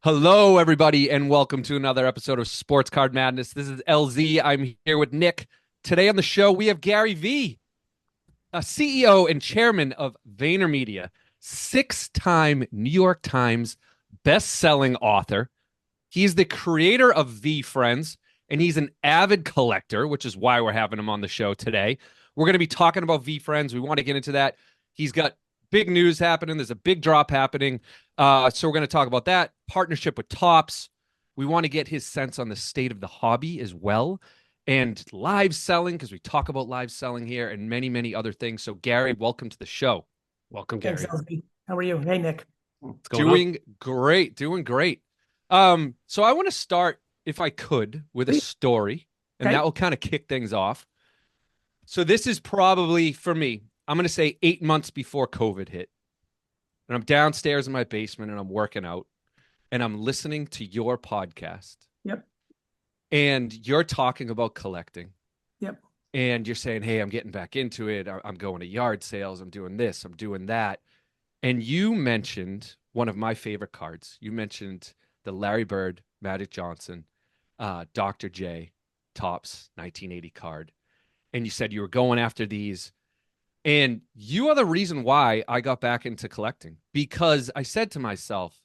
Hello, everybody, and welcome to another episode of Sports Card Madness. This is LZ. I'm here with Nick. Today on the show, we have Gary Vee, a CEO and chairman of VaynerMedia, six-time New York Times best-selling author. He's the creator of VeeFriends, and he's an avid collector, which is why we're having him on the show today. We're going to be talking about VeeFriends. We want to get into that. He's got big news happening. There's a big drop happening. So we're going to talk about that partnership with Tops. We want to get his sense on the state of the hobby as well, and live selling, because we talk about live selling here, and many, many other things. So Gary, welcome to the show. Welcome, Thanks, Gary. Elsie. How are you? Hey, Nick. What's going on? Doing great, doing great. So I want to start, if I could, with a Please. story, and Okay. that will kind of kick things off. So this is probably, for me, I'm going to say 8 months before COVID hit. And I'm downstairs in my basement and I'm working out and I'm listening to your podcast. Yep. And you're talking about collecting. Yep. And you're saying, hey, I'm getting back into it. I'm going to yard sales. I'm doing this. I'm doing that. And you mentioned one of my favorite cards. You mentioned the Larry Bird, Magic Johnson, Dr. J, Topps 1980 card. And you said you were going after these. And you are the reason why I got back into collecting, because I said to myself,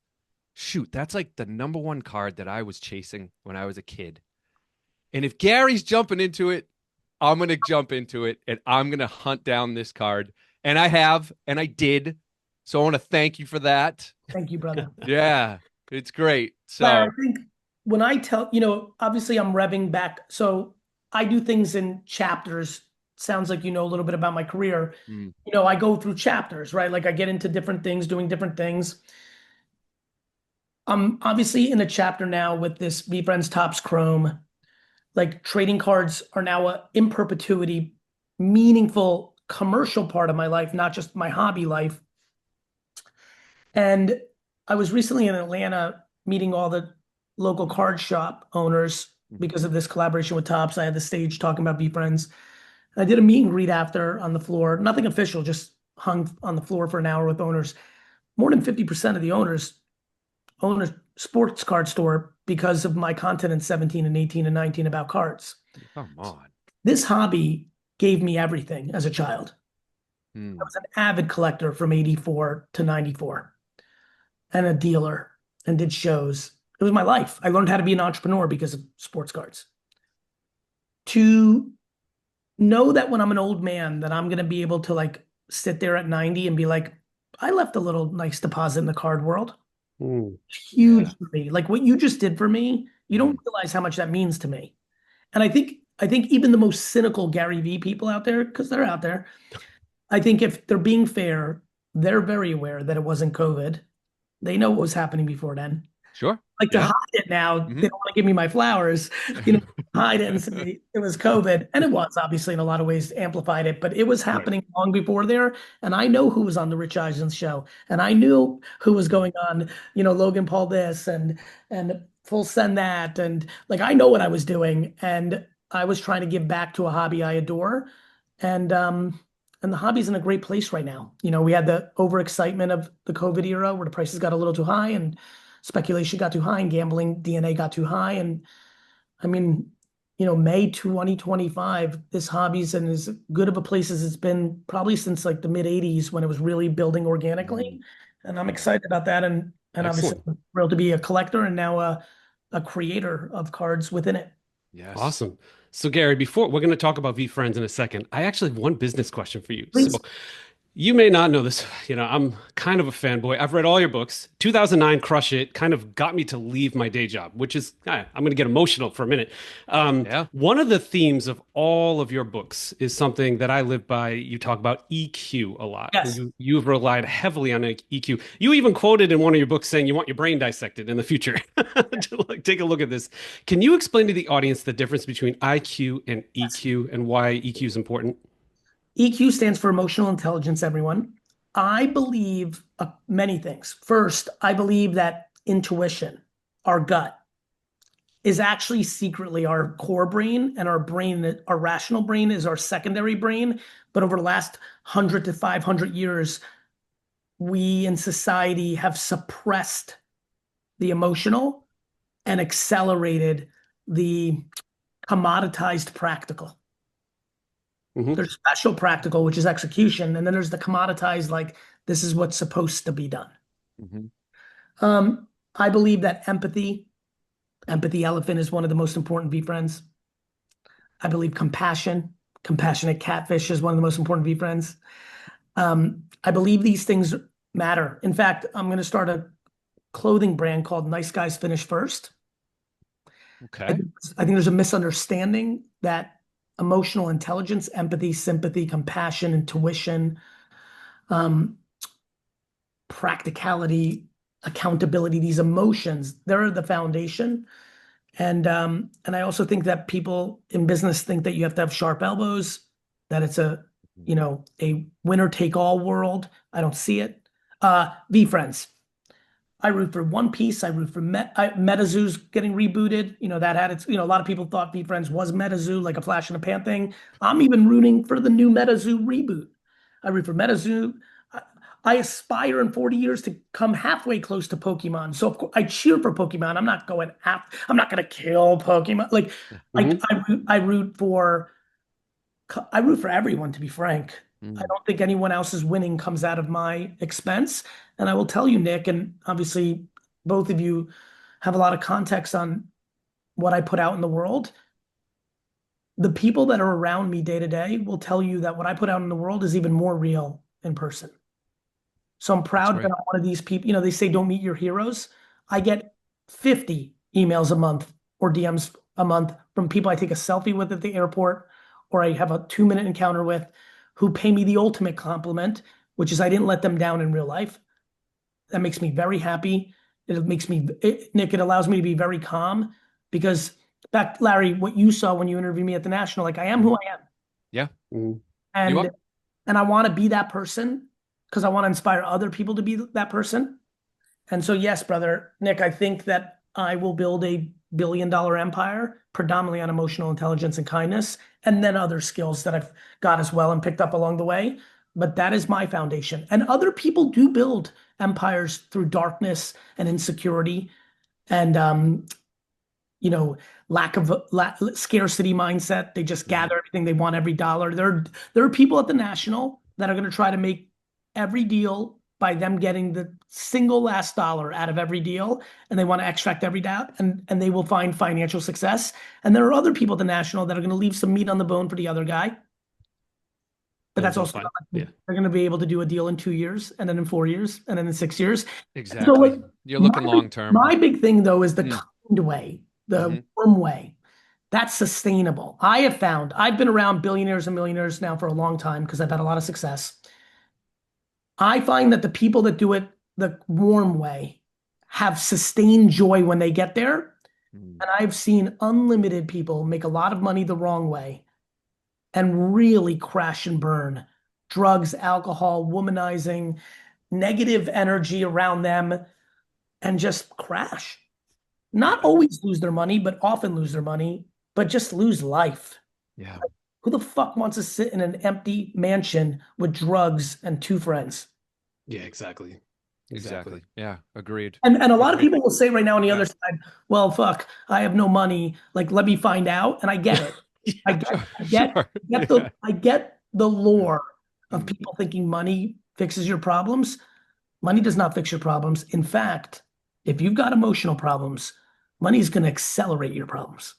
shoot, that's like the number one card that I was chasing when I was a kid. And if Gary's jumping into it, I'm going to jump into it and I'm going to hunt down this card. And I have, and I did. So I want to thank you for that. Thank you, brother. Yeah, it's great. Larry, So, I think when I tell, obviously I'm revving back. So I do things in chapters. Sounds like you know a little bit about my career. mm, I go through chapters, right? Like I get into different things, doing different things. I'm obviously in a chapter now with this VeeFriends Topps Chrome. Like trading cards are now a in perpetuity, meaningful commercial part of my life, not just my hobby life. And I was recently in Atlanta meeting all the local card shop owners because of this collaboration with Topps. I had the stage talking about VeeFriends. I did a meet and greet after on the floor, nothing official, just hung on the floor for an hour with owners. More than 50% of the owners own a sports card store because of my content in 17 and 18 and 19 about cards. come on. This hobby gave me everything as a child. I Mm, was an avid collector from 84 to 94 and a dealer and did shows. It was my life. I learned how to be an entrepreneur because of sports cards. To know that when I'm an old man that I'm going to be able to like sit there at 90 and be like, I left a little nice deposit in the card world. Mm. Huge yeah. for me. Like what you just did for me, you don't Mm, realize how much that means to me. And I think even the most cynical Gary Vee people out there, because they're out there, I think if they're being fair, they're very aware that it wasn't COVID. They know what was happening before then. sure. Like to Yeah. hide it now, Hmm. they don't want to give me my flowers, you know, hide it and say it was COVID. And it was obviously in a lot of ways amplified it, but it was Right. happening long before there. And I know who was on the Rich Eisen show. And I knew who was going on, Logan Paul this and full send that. And like I know what I was doing. And I was trying to give back to a hobby I adore. And the hobby's in a great place right now. We had the overexcitement of the COVID era where the prices got a little too high and speculation got too high and gambling DNA got too high. And I mean, May 2025, this hobby's in as good of a place as it's been probably since like the mid 80s when it was really building organically. Mm, And I'm yeah. excited about that. And obviously Excellent. I'm thrilled to be a collector and now a creator of cards within it. Yes. Awesome. So, Gary, before we're going to talk about VeeFriends in a second, I actually have one business question for you. Please. So, you may not know this. I'm kind of a fanboy. I've read all your books. 2009 Crush It kind of got me to leave my day job, which is, I'm going to get emotional for a minute. Yeah. One of the themes of all of your books is something that I live by. You talk about EQ a lot. Yes. You've relied heavily on EQ. You even quoted in one of your books saying you want your brain dissected in the future. To like, take a look at this. Can you explain to the audience the difference between IQ and Yes. EQ and why EQ is important? EQ stands for emotional intelligence, everyone. I believe many things. First, I believe that intuition, our gut, is actually secretly our core brain, and our brain, our rational brain, is our secondary brain. But over the last 100 to 500 years, we in society have suppressed the emotional and accelerated the commoditized practical. There's special practical, which is execution, and then there's the commoditized, like this is what's supposed to be done. I believe that empathy elephant is one of the most important VeeFriends. I believe compassionate catfish is one of the most important VeeFriends. I believe these things matter. In fact, I'm going to start a clothing brand called Nice Guys Finish First. Okay. I think there's a misunderstanding that emotional intelligence, empathy, sympathy, compassion, intuition, practicality, accountability, these emotions, they're the foundation. And I also think that people in business think that you have to have sharp elbows, that it's a winner take all world. I don't see it. VeeFriends. I root for One Piece. I root for MetaZoo's getting rebooted. That had its, a lot of people thought VeeFriends was MetaZoo, like a flash in the pan thing. I'm even rooting for the new MetaZoo reboot. I root for MetaZoo. I aspire in 40 years to come halfway close to Pokemon. So of course, I cheer for Pokemon. I'm not going to kill Pokemon. Like I root for everyone, to be frank. I don't think anyone else's winning comes out of my expense. And I will tell you, Nick, and obviously both of you have a lot of context on what I put out in the world. The people that are around me day to day will tell you that what I put out in the world is even more real in person. So I'm proud that I'm one of these people. They say don't meet your heroes. I get 50 emails a month or DMs a month from people I take a selfie with at the airport or I have a 2-minute encounter with, who pay me the ultimate compliment, which is I didn't let them down in real life. That makes me very happy. Nick, it allows me to be very calm because back, Larry, what you saw when you interviewed me at the National, like I am who I am. Yeah. And I want to be that person because I want to inspire other people to be that person. And so, yes, brother, Nick, I think that I will build a billion-dollar empire predominantly on emotional intelligence and kindness, and then other skills that I've got as well and picked up along the way. But that is my foundation. And other people do build empires through darkness and insecurity and, lack of scarcity mindset. They just gather everything they want, every dollar. There are people at the National that are going to try to make every deal by them getting the single last dollar out of every deal, and they want to extract every doubt, and they will find financial success. And there are other people at the National that are going to leave some meat on the bone for the other guy. But that's also they're going to be able to do a deal in 2 years, and then in 4 years, and then in 6 years. Exactly. So like, you're looking long term. My big thing though is the kind way, the warm way. That's sustainable. I have found I've been around billionaires and millionaires now for a long time because I've had a lot of success. I find that the people that do it the warm way have sustained joy when they get there. And I've seen unlimited people make a lot of money the wrong way and really crash and burn. Drugs, alcohol, womanizing, negative energy around them, and just crash. Not always lose their money, but often lose their money, but just lose life. Yeah. Like, who the fuck wants to sit in an empty mansion with drugs and 2 friends? Yeah, exactly. Yeah, agreed. And a lot of people will say right now on the other side, well, fuck, I have no money. Like, let me find out. And I get it. I get the lore of people thinking money fixes your problems. Money does not fix your problems. In fact, if you've got emotional problems, money is going to accelerate your problems.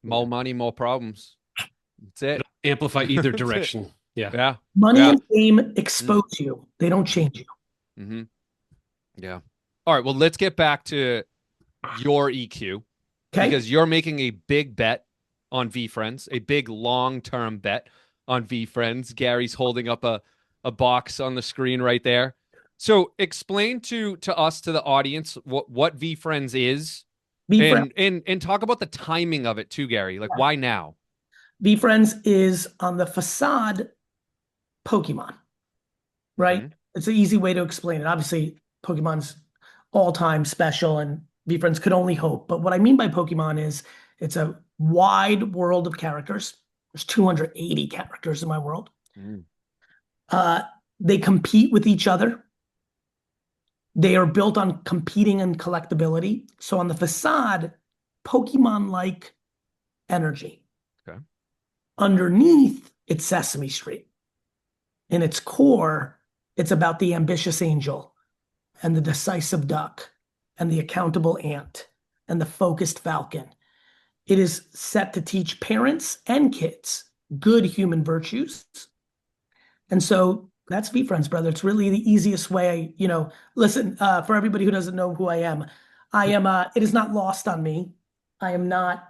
More money, more problems. That's it. It'll amplify either direction. Yeah. Money and fame expose you. They don't change you. Yeah. All right. Well, let's get back to your EQ. Okay. Because you're making a big bet on VeeFriends, a big long-term bet on VeeFriends. Gary's holding up a box on the screen right there. So explain to us, to the audience, what VeeFriends is, and talk about the timing of it too, Gary. Like, why now? VeeFriends is on the facade Pokemon, right? It's an easy way to explain it. Obviously, Pokemon's all-time special, and VeeFriends could only hope. But what I mean by Pokemon is it's a wide world of characters. There's 280 characters in my world. They compete with each other. They are built on competing and collectability. So on the facade, Pokemon-like energy. Okay. Underneath, it's Sesame Street. In its core, it's about the ambitious angel and the decisive duck and the accountable ant and the focused falcon. It is set to teach parents and kids good human virtues. And so that's VeeFriends, brother. It's really the easiest way, listen, for everybody who doesn't know who I am, it is not lost on me. I am not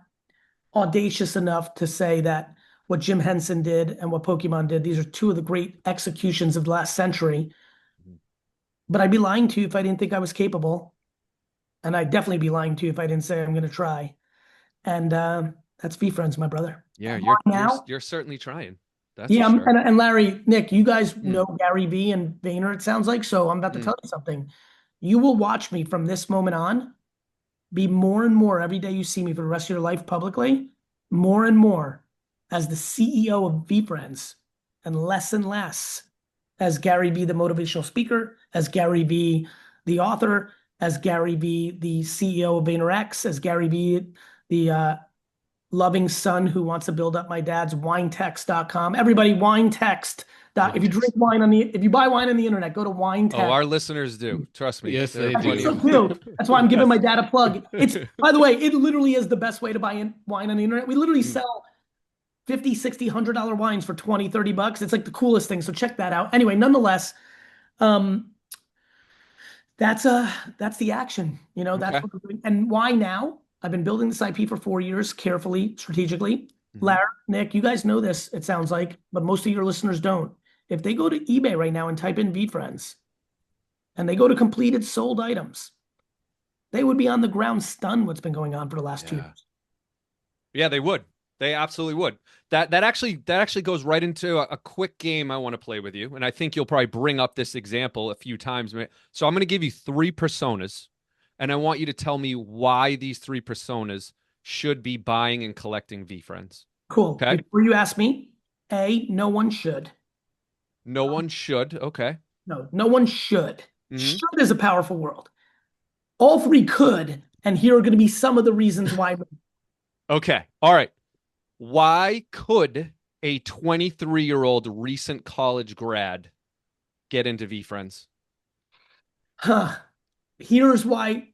audacious enough to say that what Jim Henson did and what Pokemon did, these are two of the great executions of the last century. But I'd be lying to you if I didn't think I was capable. And I'd definitely be lying to you if I didn't say I'm going to try. And that's VeeFriends, my brother. Yeah, And you're you're certainly trying. That's yeah, for sure. and Larry, Nick, you guys Mm. know Gary Vee and Vayner, it sounds like. So I'm about to Mm. tell you something. You will watch me from this moment on be more and more every day you see me for the rest of your life publicly, more and more as the CEO of VeeFriends and less as Gary Vee, the motivational speaker, as Gary Vee, the author, as Gary Vee, the CEO of VaynerX, as Gary Vee, the loving son who wants to build up my dad's winetext.com. Everybody, winetext. If you drink wine if you buy wine on the internet, go to winetext. Oh, our listeners do. Trust me. Yes, they I think do. so too. That's why I'm giving my dad a plug. It's, by the way, it literally is the best way to buy wine on the internet. We literally sell 50, 60, $100 wines for 20, 30 bucks. It's like the coolest thing. So check that out. Anyway, nonetheless, um, that's the action. That's Okay. what we're doing. And why now? I've been building this IP for 4 years, carefully, strategically. Larry, Nick, you guys know this, it sounds like, but most of your listeners don't. If they go to eBay right now and type in VeeFriends and they go to completed sold items, they would be on the ground stunned what's been going on for the last 2 years. Yeah, they would. They absolutely would. That actually goes right into a quick game I want to play with you, and I think you'll probably bring up this example a few times. So I'm going to give you three personas, and I want you to tell me why these three personas should be buying and collecting VeeFriends. Cool. Okay. Before you ask me, no one should. No one should. Okay. No one should. Mhm. Should is a powerful word. All three could, and here are going to be some of the reasons why. Okay. All right. Why could a 23-year-old recent college grad get into VeeFriends? Here's why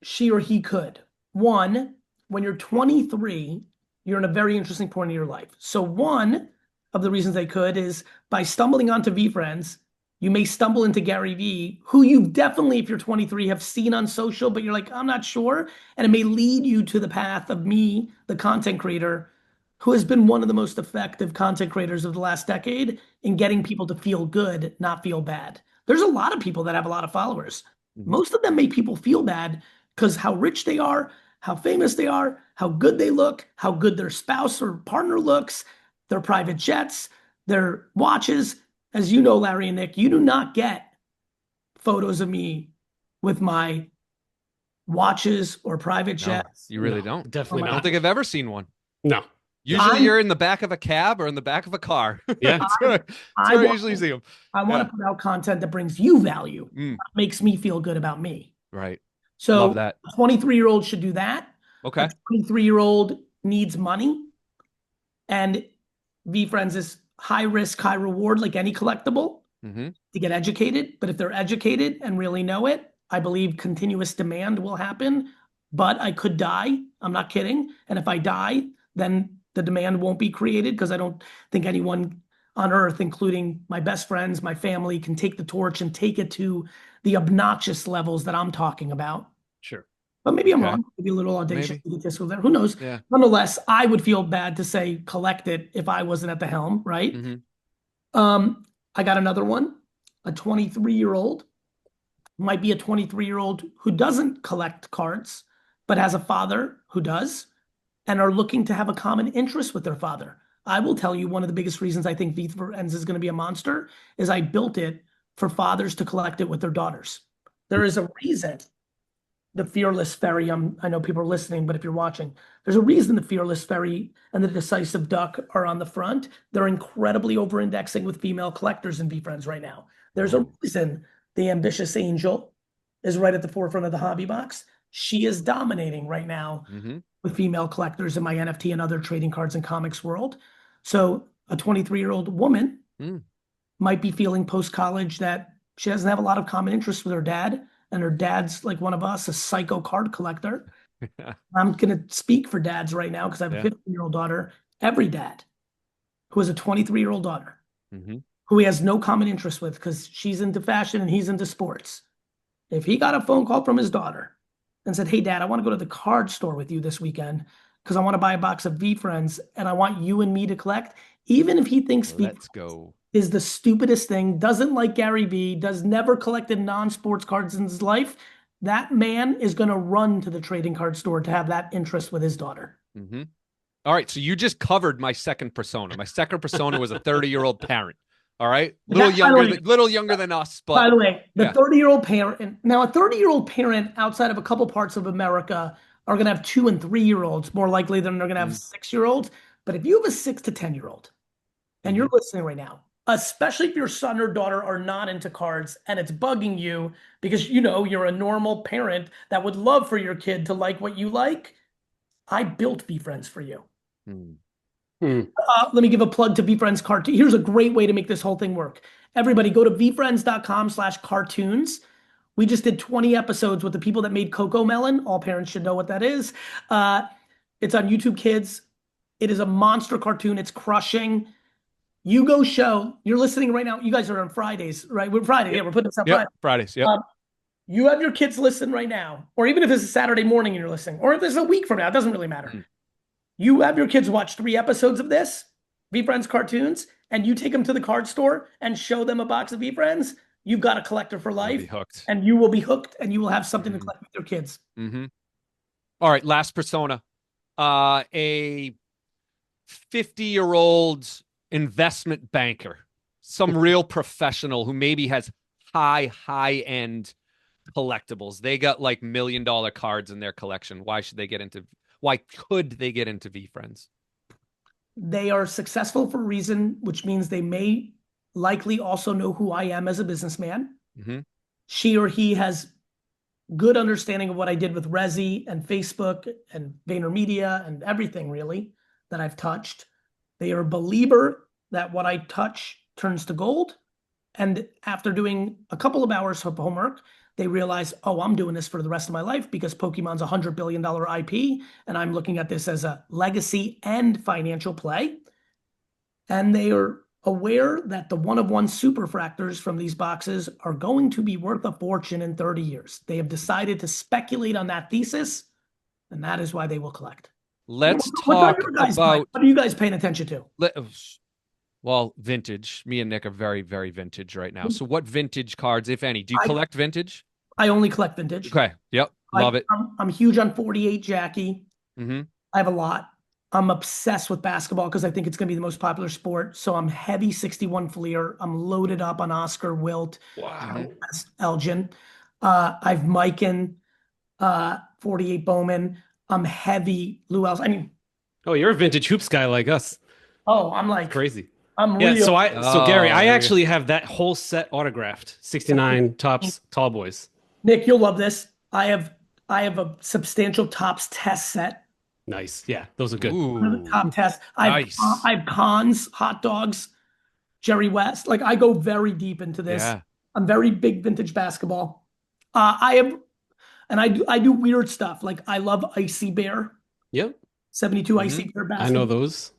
she or he could. One, when you're 23, you're in a very interesting point in your life. So one of the reasons they could is by stumbling onto VeeFriends, you may stumble into Gary Vee, who you definitely, if you're 23, have seen on social, but you're like, I'm not sure. And it may lead you to the path of me, the content creator, who has been one of the most effective content creators of the last decade in getting people to feel good, not feel bad. There's a lot of people that have a lot of followers. Most of them make people feel bad because how rich they are, how famous they are, how good they look, how good their spouse or partner looks, their private jets, their watches. As you know, Larry and Nick, you do not get photos of me with my watches or private jets. You really don't. Definitely I not. don't think I've ever seen one. No. Usually you're in the back of a cab or in the back of a car. Yeah. That's where I usually see them. I want to put out content that brings you value, makes me feel good about me. Right. So Love that. a 23-year-old should do that. Okay. A 23-year-old needs money. And VeeFriends is high risk, high reward, like any collectible to get educated. But if they're educated and really know it, I believe continuous demand will happen. But I could die. I'm not kidding. And if I die, then the demand won't be created because I don't think anyone on earth, including my best friends, my family, can take the torch and take it to the obnoxious levels that I'm talking about. Sure. But maybe I'm wrong. Maybe a little audacious to get this over there. Who knows? Yeah. Nonetheless, I would feel bad to say collect it if I wasn't at the helm, right? I got another one. A 23-year-old might be a 23-year-old who doesn't collect cards, but has a father who does, and are looking to have a common interest with their father. I will tell you one of the biggest reasons I think VeeFriends is going to be a monster is I built it for fathers to collect it with their daughters. There is a reason the Fearless Fairy, I know people are listening, but if you're watching, there's a reason the Fearless Fairy and the Decisive Duck are on the front. They're incredibly over-indexing with female collectors in VeeFriends right now. There's a reason the Ambitious Angel is right at the forefront of the hobby box. She is dominating right now Mm-hmm. with female collectors in my NFT and other trading cards and comics world. So a 23-year-old woman Mm. might be feeling post-college that she doesn't have a lot of common interests with her dad, and her dad's like one of us, a psycho card collector. I'm going to speak for dads right now because I have a Yeah. 15-year-old daughter. Every dad who has a 23-year-old daughter Mm-hmm. who he has no common interest with because she's into fashion and he's into sports. If he got a phone call from his daughter and said, "Hey, Dad, I want to go to the card store with you this weekend because I want to buy a box of VeeFriends and I want you and me to collect," even if he thinks V Let's go. is the stupidest thing, doesn't like Gary Vee, does never collected non-sports cards in his life, that man is going to run to the trading card store to have that interest with his daughter. Mm-hmm. All right, so you just covered my second persona. My second persona was a 30-year-old parent. All right, little younger than us, By but the way, the yeah. 30-year-old parent, now a 30-year-old parent outside of a couple parts of America are going to have 2 and 3-year-olds more likely than they're going to have Mm. 6-year-olds. But if you have a 6 to 10-year-old and Mm-hmm. you're listening right now, especially if your son or daughter are not into cards and it's bugging you because you know you're a normal parent that would love for your kid to like what you like, I built VeeFriends for you. Mm. Hmm. Let me give a plug to VeeFriends cartoon. Here's a great way to make this whole thing work. Everybody go to VeeFriends.com/cartoons. We just did 20 episodes with the people that made Coco Melon. All parents should know what that is. It's on YouTube Kids. It is a monster cartoon. It's crushing. You go show. You're listening right now. You guys are on Fridays, right? We're Friday. Yep. Yeah, we're putting this up Yep. Friday. Fridays. Yep. You have your kids listen right now, or even if it's a Saturday morning and you're listening, or if it's a week from now, it doesn't really matter. Mm. You have your kids watch 3 episodes of this, VeeFriends cartoons, and you take them to the card store and show them a box of VeeFriends, you've got a collector for They'll be life, hooked. and you will be hooked, and you will have something to Mm-hmm. collect with your kids. Mm-hmm. All right, last persona. A 50-year-old investment banker, some real professional who maybe has high-end collectibles. They got like $1 million cards in their collection. Why could they get into VeeFriends? They are successful for a reason, which means they may likely also know who I am as a businessman. Mm-hmm. She or he has good understanding of what I did with Resi and Facebook and VaynerMedia and everything really that I've touched. They are a believer that what I touch turns to gold. And after doing a couple of hours of homework, they realize, oh, I'm doing this for the rest of my life because Pokemon's a $100 billion IP, and I'm looking at this as a legacy and financial play. And they are aware that the one-of-one superfractors from these boxes are going to be worth a fortune in 30 years. They have decided to speculate on that thesis, and that is why they will collect. Let's What's on talk your guys' about. mind? What are you guys paying attention to? Well, vintage. Me and Nick are very, very vintage right now. So, what vintage cards, if any, do you collect vintage? I only collect vintage. Okay. Yep. Love it. I'm huge on 48 Jackie. Mm-hmm. I have a lot. I'm obsessed with basketball because I think it's going to be the most popular sport. So I'm heavy 61 Fleer. I'm loaded up on Oscar Wilt. Wow. Elgin. I've Mikan, 48 Bowman. I'm heavy Lou Els. I mean, Oh, you're a vintage hoops guy like us. I'm like Crazy. I'm Yeah, real. so Gary, I there we actually have that whole set autographed. 69 Topps Tall Boys. Nick, you'll love this. I have a substantial Topps test set. Nice. Yeah, those are good. Ooh. Top test. Nice. I have Cons, Hot Dogs, Jerry West. Like I go very deep into this. Yeah. I'm very big vintage basketball. I do weird stuff. Like I love Icy Bear, Yep. 72 Icy Bear I basketball. know those.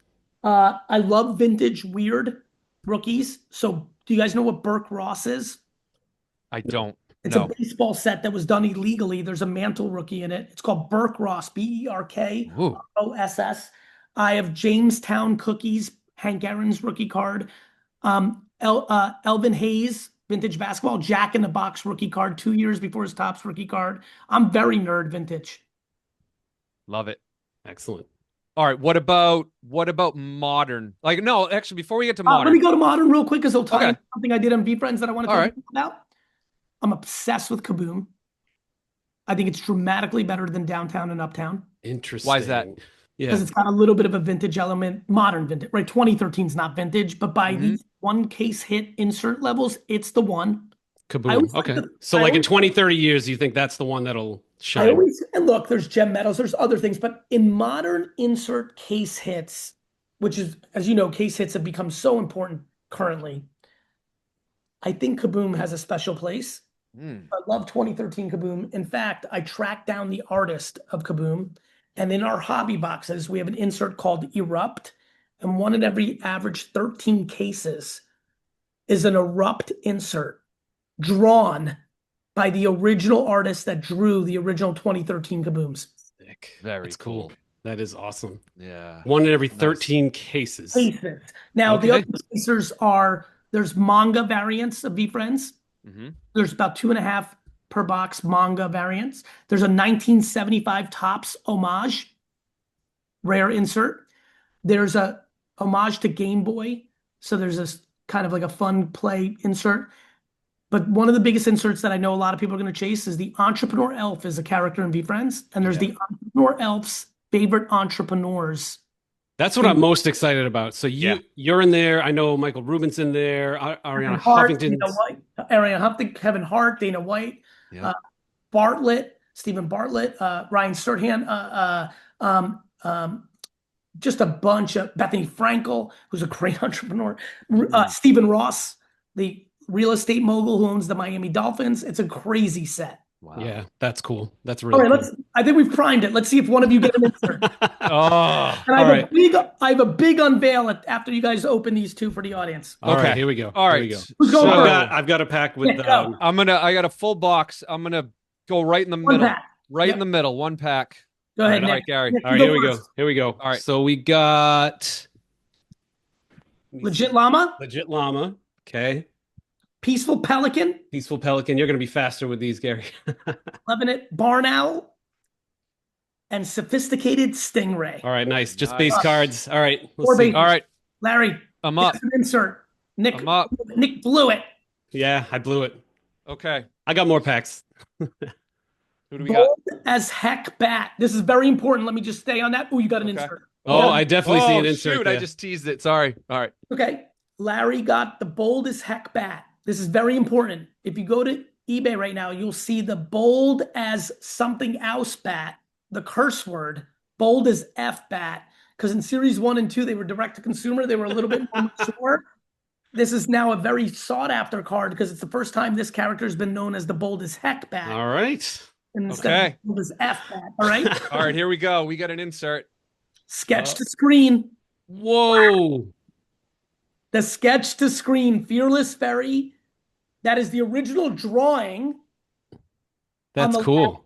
I love vintage weird rookies. So do you guys know what Burke Ross is? I don't. It's No. a baseball set that was done illegally. There's a mantle rookie in it. It's called Burke Ross, BERKROSS. I have Jamestown Cookies, Hank Aaron's rookie card. Elvin Hayes, vintage basketball, Jack in the Box rookie card, 2 years before his Topps rookie card. I'm very nerd vintage. Love it. Excellent. All right. What about modern? Like, no, actually, before we get to Let modern, me go to modern real quick because it'll tie Okay. into something I did on VeeFriends that I want to All tell right. you about. I'm obsessed with Kaboom. I think it's dramatically better than Downtown and Uptown Interesting. Why is that? Yeah. because it's got a little bit of a vintage element, modern vintage, right? 2013 is not vintage, but by Mhm. these one case hit insert levels, it's the one. Kaboom. Okay. So like in 20, 30 years, you think that's the one that'll shine? And look, there's gem metals, there's other things, but in modern insert case hits, which is, as you know, case hits have become so important currently. I think Kaboom has a special place. I love 2013 Kaboom. In fact, I tracked down the artist of Kaboom, and in our hobby boxes, we have an insert called Erupt, and one in every average 13 cases is an Erupt insert drawn by the original artist that drew the original 2013 Kabooms. Sick. Very That's cool. That is awesome. Yeah. One in every 13 cases. Now, the other cases are, there's manga variants of VeeFriends. There's about 2.5 per box manga variants. There's a 1975 Topps homage, rare insert. There's a homage to Game Boy. So there's this kind of like a fun play insert. But one of the biggest inserts that I know a lot of people are going to chase is the Entrepreneur Elf is a character in VeeFriends. And there's the Entrepreneur Elf's favorite entrepreneurs. That's what I'm most excited about. So you're in there. I know Michael Rubin's in there. Ariana Huffington. Ariana Huffington, Kevin Hart, Dana White, Bartlett, Stephen Bartlett, Ryan Serhant, just a bunch of Bethany Frankel, who's a great entrepreneur, Stephen Ross, the real estate mogul who owns the Miami Dolphins. It's a crazy set. Wow. Yeah, that's cool. That's really cool. I think we've primed it. Let's see if one of you get an insert. I have a big unveil after you guys open these two for the audience. All right, here we go. All right. Here we go. So I've got a pack with I got a full box. I'm gonna go right in the middle. In the middle, one pack. Go ahead, All right, Gary. Nick, all right, here we go. All right. So we got Legit Llama. Okay. Peaceful Pelican. You're going to be faster with these, Gary. Loving it. Barn Owl. And Sophisticated Stingray. All right, nice. Just base cards. All right. All right. Larry. I'm up. Insert. Nick. I'm up. Nick blew it. Yeah, I blew it. Okay. I got more packs. Who do we got? Bold as heck bat. This is very important. Let me just stay on that. Oh, you got an insert. Oh, I definitely see an insert. Shoot, I just teased it. Sorry. All right. Okay. Larry got the bold as heck bat. This is very important. If you go to eBay right now, you'll see the bold as something else bat, the curse word, bold as F bat. Because in series 1 and 2, they were direct to consumer. They were a little bit more mature. This is now a very sought after card because it's the first time this character has been known as the bold as heck bat. All right. Instead of bold as F bat. All right. All right, here we go. We got an insert. Sketch to screen. Whoa. The sketch to screen Fearless Fairy. That is the original drawing. That's cool. Left,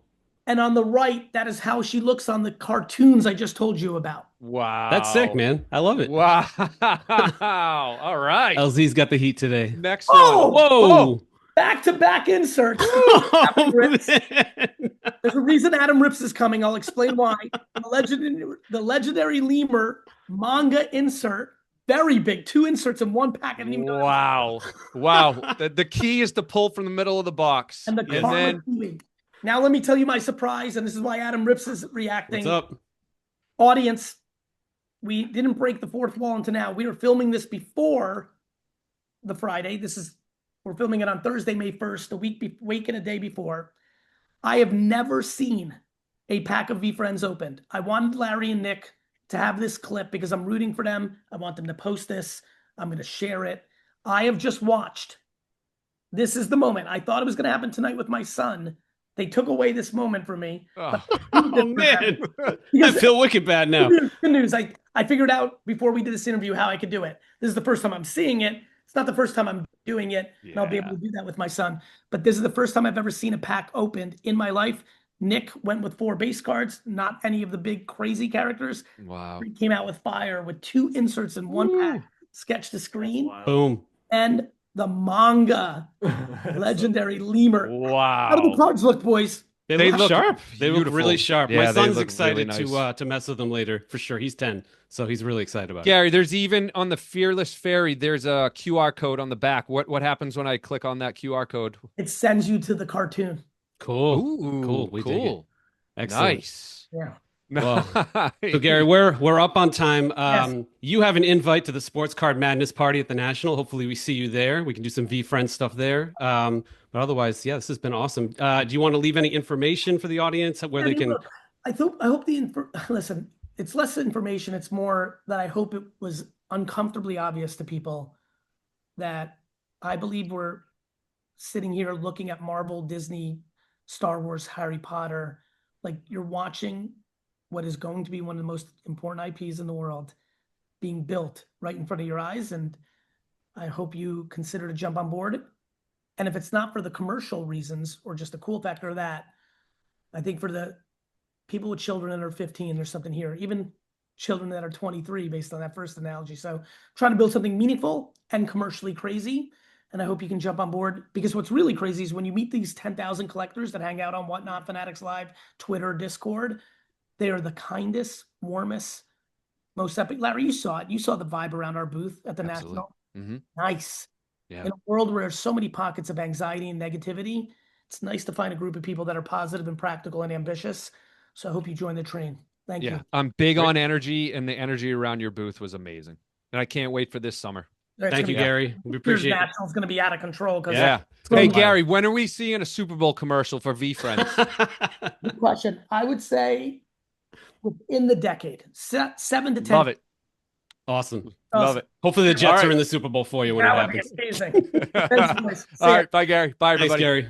and on the right, that is how she looks on the cartoons I just told you about. Wow. That's sick, man. I love it. Wow. All right. LZ's got the heat today. Next one. Whoa. Back-to-back inserts. There's a reason Adam Rips is coming. I'll explain why. The legendary lemur manga insert. Very big. 2 inserts in one pack. Wow. The key is to pull from the middle of the box. And then now let me tell you my surprise, and this is why Adam Rips is reacting. What's up? Audience, we didn't break the fourth wall until now. We were filming this before the Friday. We're filming it on Thursday, May 1st, a week and a day before. I have never seen a pack of VeeFriends opened. I wanted Larry and Nick to have this clip because I'm rooting for them. I want them to post this. I'm going to share it. I have just watched. This is the moment. I thought it was going to happen tonight with my son. They took away this moment from me. Oh, man. I feel wicked bad now. Good news. I figured out before we did this interview how I could do it. This is the first time I'm seeing it. It's not the first time I'm doing it. Yeah. And I'll be able to do that with my son. But this is the first time I've ever seen a pack opened in my life. Nick went with 4 base cards, not any of the big crazy characters. Wow. He came out with fire with 2 inserts in one pack. Sketch to screen. Wow. Boom. And the manga legendary lemur. Wow. How do the cards look, boys? They look sharp. They look really sharp. Yeah, my son's excited really nice. to mess with them later for sure. He's 10, so he's really excited about it. Gary, there's even on the Fearless Fairy, there's a QR code on the back. What happens when I click on that QR code? It sends you to the cartoon. Cool. Ooh, cool. We dig it. Excellent. Nice. Yeah. Well, so Gary, we're up on time. You have an invite to the Sports Card Madness party at the National. Hopefully, we see you there. We can do some VeeFriends stuff there. But otherwise, yeah, this has been awesome. Do you want to leave any information for the audience where they can? Look, I hope listen, it's less information. It's more that I hope it was uncomfortably obvious to people that I believe we're sitting here looking at Marvel, Disney, Star Wars, Harry Potter. Like you're watching what is going to be one of the most important IPs in the world being built right in front of your eyes. And I hope you consider to jump on board. And if it's not for the commercial reasons or just the cool factor of that, I think for the people with children that are 15, there's something here. Even children that are 23, based on that first analogy. So trying to build something meaningful and commercially crazy. And I hope you can jump on board, because what's really crazy is when you meet these 10,000 collectors that hang out on Whatnot, Fanatics Live, Twitter, Discord, they are the kindest, warmest, most epic. Larry, you saw it. You saw the vibe around our booth at the Absolutely. National. Nice. Yeah. In a world where there's so many pockets of anxiety and negativity, it's nice to find a group of people that are positive and practical and ambitious. So I hope you join the train. Thank you. I'm big on energy, and the energy around your booth was amazing. And I can't wait for this summer. Thank you, Gary. We appreciate it. National's going to be out of control. Yeah. Hey, Gary, when are we seeing a Super Bowl commercial for VeeFriends? Good question. I would say within the decade, 7 to 10. Love it. Awesome. Love it. Hopefully the Jets are in the Super Bowl for you when it happens. Amazing. All right. Bye, Gary. Bye, everybody. Thanks, Gary.